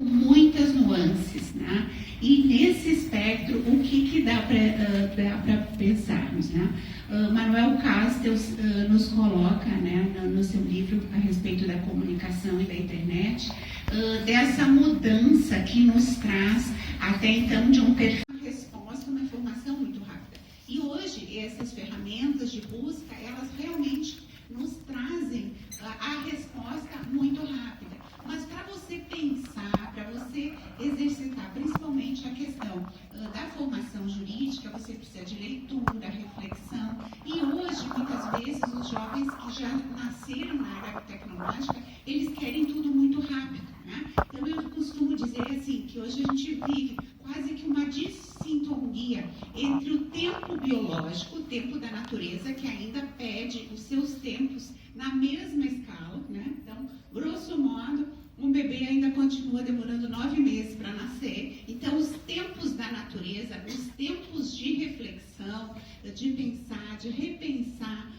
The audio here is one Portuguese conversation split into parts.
muitas nuances, né? E nesse espectro, o que dá para pensarmos, né? Manuel Castells nos coloca, né, no seu livro a respeito da comunicação e da internet, dessa mudança que nos traz até então de um perfil, uma resposta, uma informação muito rápida. E hoje essas ferramentas de busca, elas realmente nos trazem a resposta muito rápida. Mas para você pensar, para você exercitar, principalmente a questão da formação jurídica, você precisa de leitura, reflexão. E hoje, muitas vezes, os jovens que já nasceram na área tecnológica, eles querem tudo muito rápido, né? Então, eu costumo dizer assim, que hoje a gente vive quase que uma dissintonia entre o tempo biológico, o tempo da natureza, que ainda pede os seus tempos na mesma escala, né? Então, grosso modo, um bebê ainda continua demorando 9 meses para nascer. Então, os tempos da natureza, os tempos de reflexão, de pensar, de repensar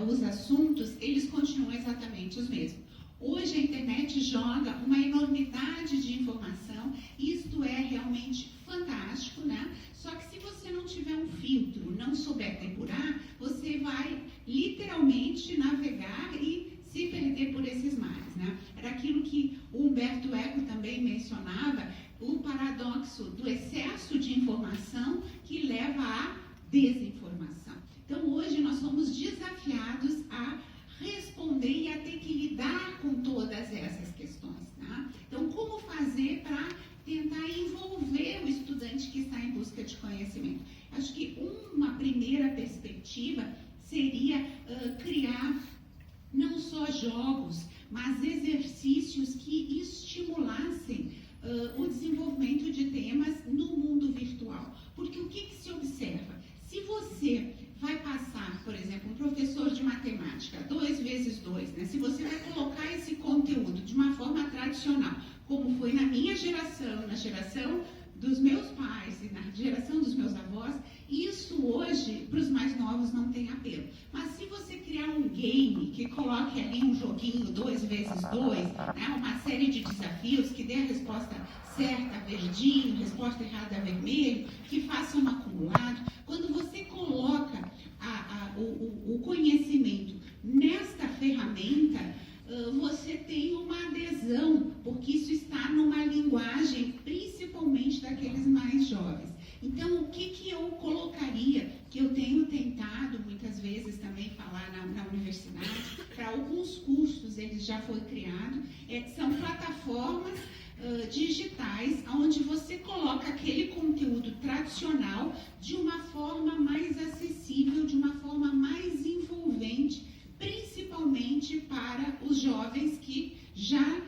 os assuntos, eles continuam exatamente os mesmos. Hoje a internet joga uma enormidade de informação, isto é realmente fantástico, né? Só que se você não tiver um filtro, não souber depurar, você vai literalmente navegar e se perder por esses mares, né? Era aquilo que o Humberto Eco também mencionava, o paradoxo do excesso de informação que leva à desinformação. Então hoje nós somos desafiados a responder e a ter que lidar com todas essas questões, tá? Então, como fazer para tentar envolver o estudante que está em busca de conhecimento? Acho que uma primeira perspectiva seria criar não só jogos, mas exercícios que estimulassem o desenvolvimento de temas no mundo virtual. Porque o que se observa? Se você vai passar, por exemplo, um professor de matemática, 2 vezes 2, né? Se você vai colocar esse conteúdo de uma forma tradicional, como foi na minha geração, na geração dos meus pais e na geração dos meus avós, isso hoje, para os mais novos, não tem apelo. Mas se você criar um game que coloque ali um joguinho 2 vezes 2, né? Uma série de desafios que dê a resposta certa, verdinho, resposta errada, vermelho, que faça um acumulado, quando você coloca o conhecimento nesta ferramenta, você tem uma adesão, porque isso está numa linguagem principalmente daqueles mais jovens. Então, o que eu colocaria, que eu tenho tentado muitas vezes também falar na universidade, para alguns cursos eles já foi criado, são plataformas digitais, onde você coloca aquele conteúdo tradicional de uma forma mais acessível, de uma forma mais envolvente, principalmente para os jovens que já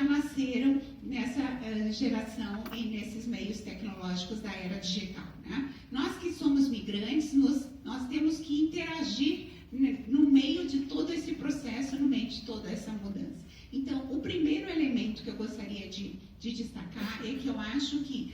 nasceram nessa geração e nesses meios tecnológicos da era digital, né? Nós que somos migrantes, nós temos que interagir no meio de todo esse processo, no meio de toda essa mudança. Então, o primeiro elemento que eu gostaria de destacar é que eu acho que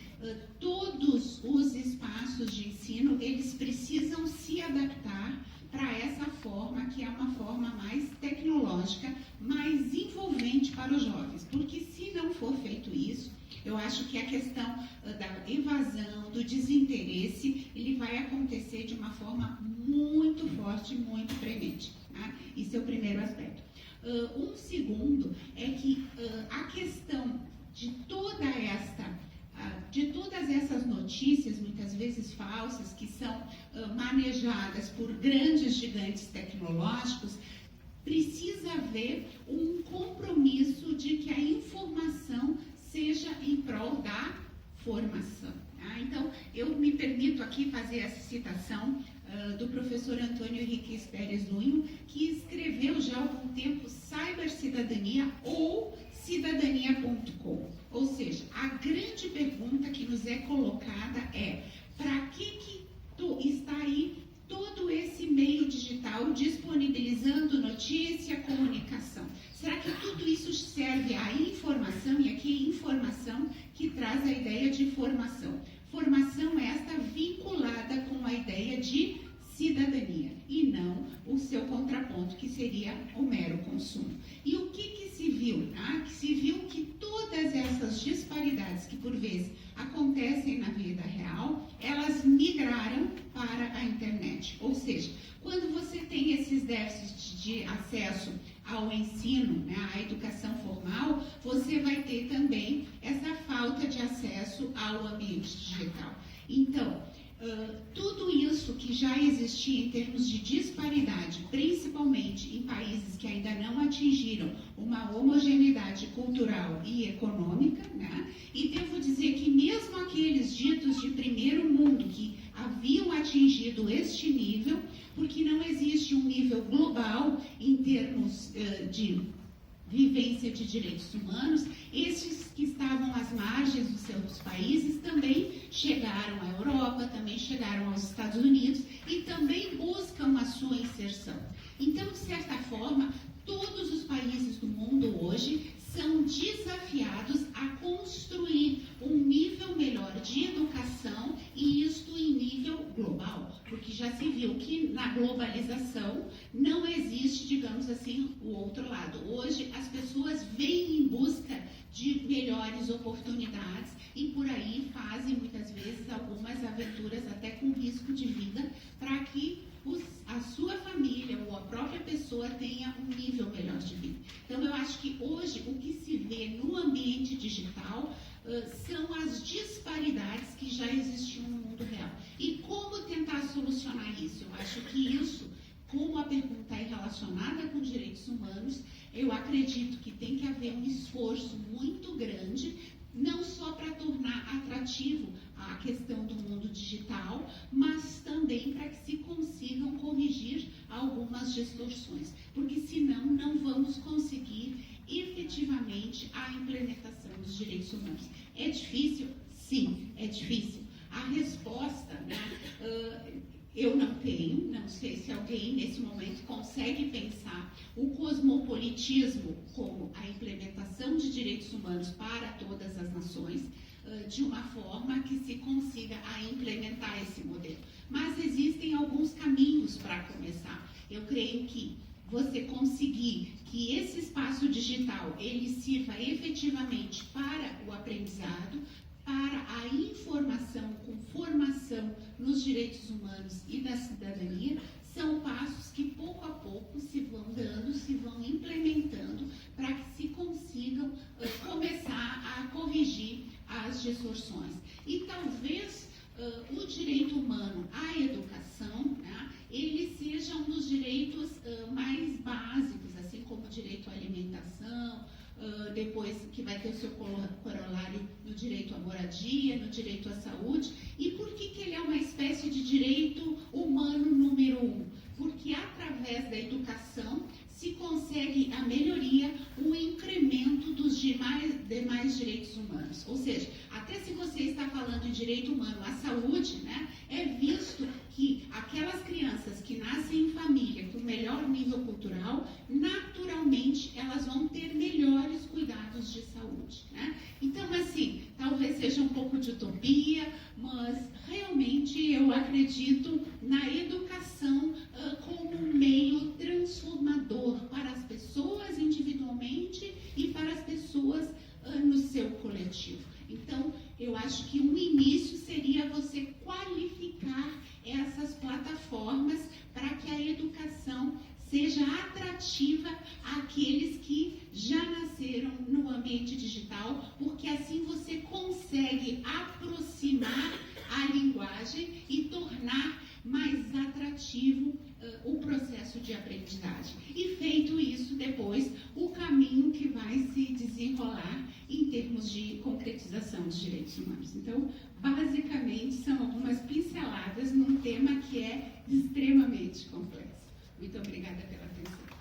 todos os espaços de ensino, eles precisam se adaptar para essa forma, que é uma forma mais tecnológica, mais envolvente para os jovens. Porque se não for feito isso, eu acho que a questão da evasão, do desinteresse, ele vai acontecer de uma forma muito forte, muito premente, tá? Esse é o primeiro aspecto. Um segundo é que a questão de todas essas notícias, muitas vezes falsas, que são manejadas por grandes gigantes tecnológicos, precisa haver um compromisso de que a informação seja em prol da formação. Tá? Então, eu me permito aqui fazer essa citação do professor Antônio Henrique Pérez Nuno, que escreveu já há algum tempo Cybercidadania ou cidadania.com. Ou seja, a grande pergunta que nos é colocada é: para que está aí todo esse meio digital disponibilizando notícia, comunicação? Será que tudo isso serve à informação? E aqui informação que traz a ideia de formação. Formação esta vinculada com a ideia de cidadania e não o seu contraponto, que seria o mero consumo. E o que se viu? Que se viu que todas essas ambiente digital. Então, tudo isso que já existia em termos de disparidade, principalmente em países que ainda não atingiram uma homogeneidade cultural e econômica, né? E devo dizer que mesmo aqueles ditos de primeiro mundo que haviam atingido este nível, porque não existe um nível global em termos de vivência de direitos humanos, esses que estavam às margens dos seus países também chegaram à Europa, também chegaram aos Estados Unidos e também buscam a sua inserção. Então, de certa forma, todos os países do mundo hoje são desafiados a construir um nível melhor de educação, e isto em nível global, porque já se viu que na globalização não existe, digamos assim, o outro lado. Hoje as pessoas vêm em busca de melhores oportunidades e por aí fazem muitas vezes algumas aventuras até com risco de vida para que a sua família ou a própria pessoa tenha um nível melhor de vida. Então eu acho que hoje o que se vê no ambiente digital são as disparidades que já existiam no mundo real. E como tentar solucionar isso? Eu acho que isso, como a pergunta é relacionada com direitos humanos, eu acredito que tem que haver um esforço muito grande, não só para tornar atrativo a questão do mundo digital, mas também para que se consigam corrigir algumas distorções, porque senão não vamos conseguir efetivamente a implementação dos direitos humanos. É difícil? Sim, é difícil. A resposta, né, eu não tenho, não sei se alguém nesse momento consegue pensar o cosmopolitismo como a implementação de direitos humanos para todas as nações, de uma forma que se consiga a implementar esse modelo. Mas existem alguns caminhos para começar. Eu creio que você conseguir que esse espaço digital ele sirva efetivamente para o aprendizado, para a informação com formação nos direitos humanos e da cidadania, são passos que pouco a pouco se vão dando, se vão implementando para que se consigam começar a corrigir as distorções. E talvez o direito humano à educação, né, ele seja um dos direitos mais básicos, assim como o direito à alimentação, depois que vai ter o seu corolário no direito à moradia, no direito à saúde. E por que ele é uma espécie de direito humano número 1? Porque através da educação se consegue a melhoria, o incremento dos demais direitos humanos. Ou seja, até se você está falando em direito humano à saúde, né, é visto que aquelas crianças que nascem em família com melhor nível cultural, naturalmente elas vão ter melhores cuidados de saúde, né? Então, assim, talvez seja um pouco de utopia, mas realmente eu acredito na educação como um meio transformador para as pessoas individualmente e para as pessoas no seu coletivo. Então, eu acho que um início seria você qualificar essas plataformas para que a educação seja atrativa àqueles que já nasceram no ambiente digital, porque assim você consegue aproximar a linguagem e tornar mais atrativo o processo de aprendizagem. E feito isso, depois, o caminho que vai se desenrolar em termos de concretização dos direitos humanos. Então, basicamente, são algumas pinceladas num tema que é extremamente complexo. Muito obrigada pela atenção.